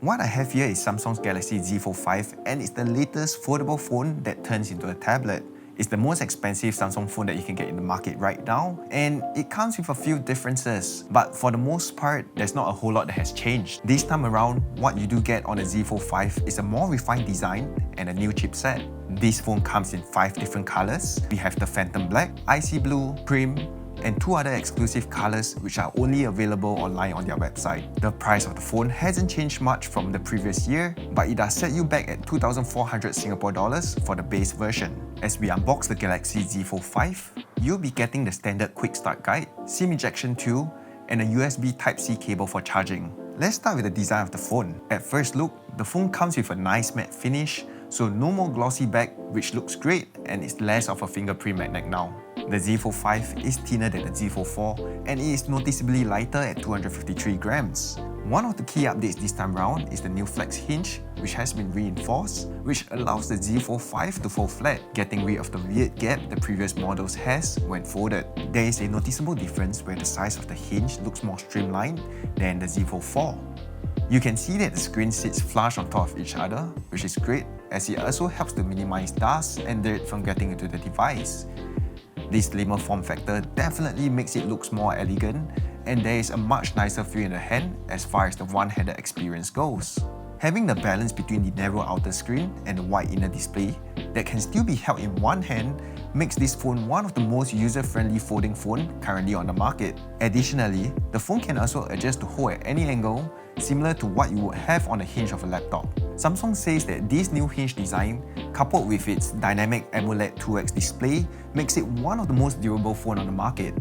What I have here is Samsung's Galaxy Z Fold 5 and it's the latest foldable phone that turns into a tablet. It's the most expensive Samsung phone that you can get in the market right now, and it comes with a few differences, but for the most part, there's not a whole lot that has changed. This time around, what you do get on the Z Fold 5 is a more refined design and a new chipset. This phone comes in 5 different colors. We have the Phantom Black, Icy Blue, Cream, and 2 other exclusive colors which are only available online on their website. The price of the phone hasn't changed much from the previous year, but it does set you back at 2,400 Singapore dollars for the base version. As we unbox the Galaxy Z Fold 5, you'll be getting the standard quick start guide, SIM ejection tool, and a USB Type-C cable for charging. Let's start with the design of the phone. At first look, the phone comes with a nice matte finish, so no more glossy back, which looks great and is less of a fingerprint magnet now. The Z Fold 5 is thinner than the Z Fold 4 and it is noticeably lighter at 253 grams. One of the key updates this time round is the new flex hinge, which has been reinforced, which allows the Z Fold 5 to fold flat, getting rid of the weird gap the previous models has when folded. There is a noticeable difference where the size of the hinge looks more streamlined than the Z Fold 4. You can see that the screen sits flush on top of each other, which is great as it also helps to minimize dust and dirt from getting into the device. This slimmer form factor definitely makes it look more elegant, and there is a much nicer feel in the hand as far as the one-handed experience goes. Having the balance between the narrow outer screen and the wide inner display that can still be held in one hand makes this phone one of the most user-friendly folding phones currently on the market. Additionally, the phone can also adjust to hold at any angle, similar to what you would have on the hinge of a laptop. Samsung says that this new hinge design, coupled with its dynamic AMOLED 2X display, makes it one of the most durable phones on the market.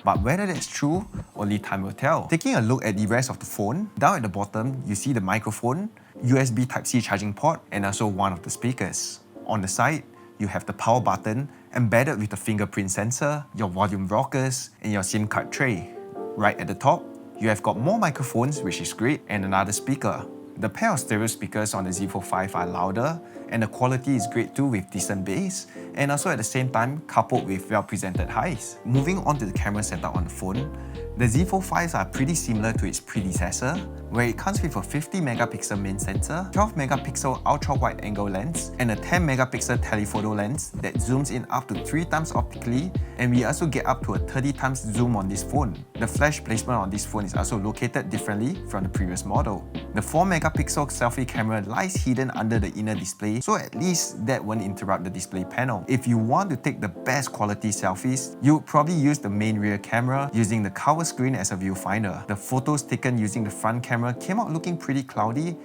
But whether that's true, only time will tell. Taking a look at the rest of the phone, down at the bottom, you see the microphone, USB Type-C charging port, and also one of the speakers. On the side, you have the power button embedded with the fingerprint sensor, your volume rockers, and your SIM card tray. Right at the top, you have got more microphones, which is great, and another speaker. The pair of stereo speakers on the Z Fold 5 are louder, and the quality is great too with decent bass, and also at the same time coupled with well-presented highs. Moving on to the camera setup on the phone, the Z Fold 5s are pretty similar to its predecessor, where it comes with a 50MP main sensor, 12MP ultra-wide angle lens, and a 10MP telephoto lens that zooms in up to 3 times optically, and we also get up to a 30 times zoom on this phone. The flash placement on this phone is also located differently from the previous model. The 4MP selfie camera lies hidden under the inner display, so at least that won't interrupt the display panel. If you want to take the best quality selfies, you would probably use the main rear camera using the cover screen as a viewfinder. The photos taken using the front camera came out looking pretty cloudy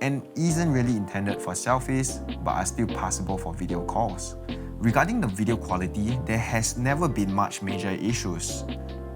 and isn't really intended for selfies, but are still passable for video calls. Regarding the video quality, there has never been much major issues.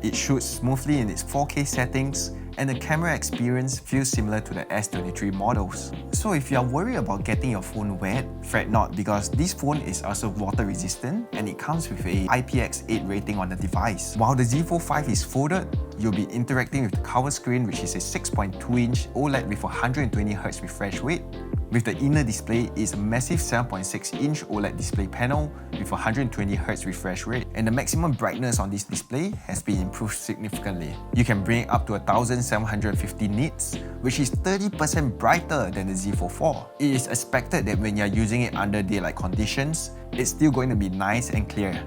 It shoots smoothly in its 4K settings, and the camera experience feels similar to the S23 models. So if you are worried about getting your phone wet, fret not, because this phone is also water resistant and it comes with a IPX8 rating on the device. While the Z Fold 5 is folded, you'll be interacting with the cover screen, which is a 6.2-inch OLED with 120Hz refresh rate. With the inner display, it's a massive 7.6-inch OLED display panel with 120Hz refresh rate, and the maximum brightness on this display has been improved significantly. You can bring it up to 1750 nits, which is 30% brighter than the Z Fold 4. It is expected that when you're using it under daylight conditions, it's still going to be nice and clear.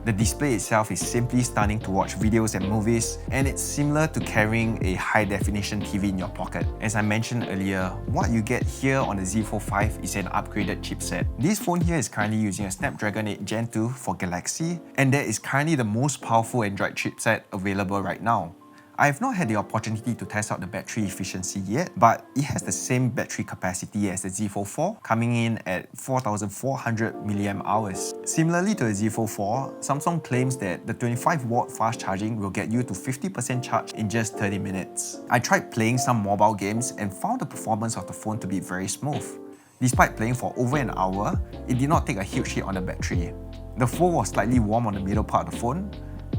The display itself is simply stunning to watch videos and movies, and it's similar to carrying a high-definition TV in your pocket. As I mentioned earlier, what you get here on the Z Fold 5 is an upgraded chipset. This phone here is currently using a Snapdragon 8 Gen 2 for Galaxy, and that is currently the most powerful Android chipset available right now. I have not had the opportunity to test out the battery efficiency yet, but it has the same battery capacity as the Z Fold 4, coming in at 4,400 mAh. Similarly to the Z Fold 4, Samsung claims that the 25W fast charging will get you to 50% charge in just 30 minutes. I tried playing some mobile games and found the performance of the phone to be very smooth. Despite playing for over an hour, it did not take a huge hit on the battery. The phone was slightly warm on the middle part of the phone,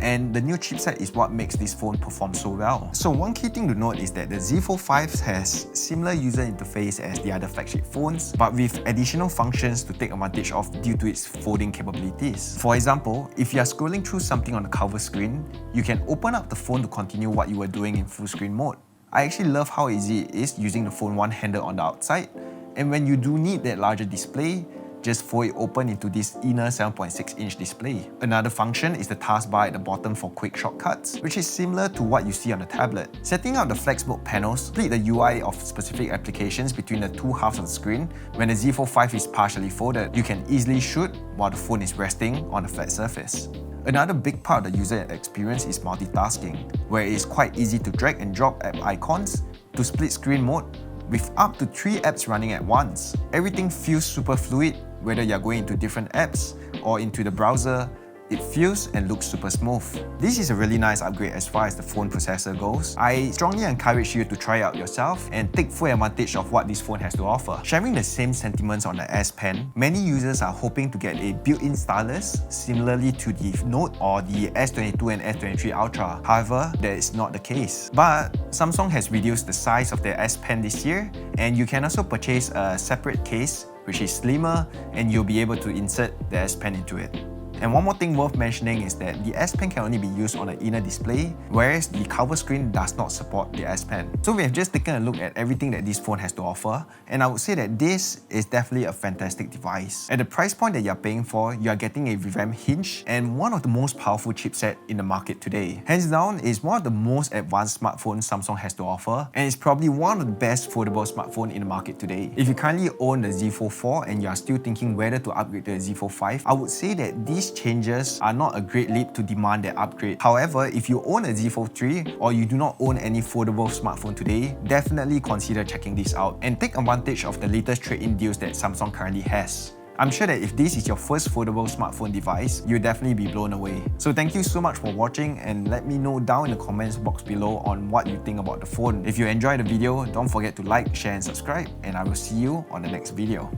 and the new chipset is what makes this phone perform so well. So one key thing to note is that the Z Fold 5 has similar user interface as the other flagship phones, but with additional functions to take advantage of due to its folding capabilities. For example, if you are scrolling through something on the cover screen, you can open up the phone to continue what you were doing in full screen mode. I actually love how easy it is using the phone one-handed on the outside, and when you do need that larger display, just fold it open into this inner 7.6-inch display. Another function is the taskbar at the bottom for quick shortcuts, which is similar to what you see on the tablet. Setting up the flex mode panels split the UI of specific applications between the two halves of the screen. When the Z Fold 5 is partially folded, you can easily shoot while the phone is resting on a flat surface. Another big part of the user experience is multitasking, where it is quite easy to drag and drop app icons to split screen mode with up to 3 apps running at once. Everything feels super fluid, whether you're going into different apps or into the browser. It feels and looks super smooth. This is a really nice upgrade as far as the phone processor goes. I strongly encourage you to try it out yourself and take full advantage of what this phone has to offer. Sharing the same sentiments on the S Pen, many users are hoping to get a built-in stylus similarly to the Note or the S22 and S23 Ultra. However, that is not the case. But Samsung has reduced the size of their S Pen this year, and you can also purchase a separate case which is slimmer, and you'll be able to insert the S Pen into it. And one more thing worth mentioning is that the S Pen can only be used on the inner display, whereas the cover screen does not support the S Pen. So we have just taken a look at everything that this phone has to offer, and I would say that this is definitely a fantastic device. At the price point that you're paying for, you are getting a revamped hinge and one of the most powerful chipset in the market today. Hands down, it's one of the most advanced smartphones Samsung has to offer, and it's probably one of the best foldable smartphones in the market today. If you currently own the Z Fold 4 and you are still thinking whether to upgrade to the Z Fold 5, I would say that these changes are not a great leap to demand that upgrade. However, if you own a Z Fold 3 or you do not own any foldable smartphone today, definitely consider checking this out and take advantage of the latest trade-in deals that Samsung currently has. I'm sure that if this is your first foldable smartphone device, you'll definitely be blown away. So thank you so much for watching, and let me know down in the comments box below on what you think about the phone. If you enjoyed the video, don't forget to like, share and subscribe, and I will see you on the next video.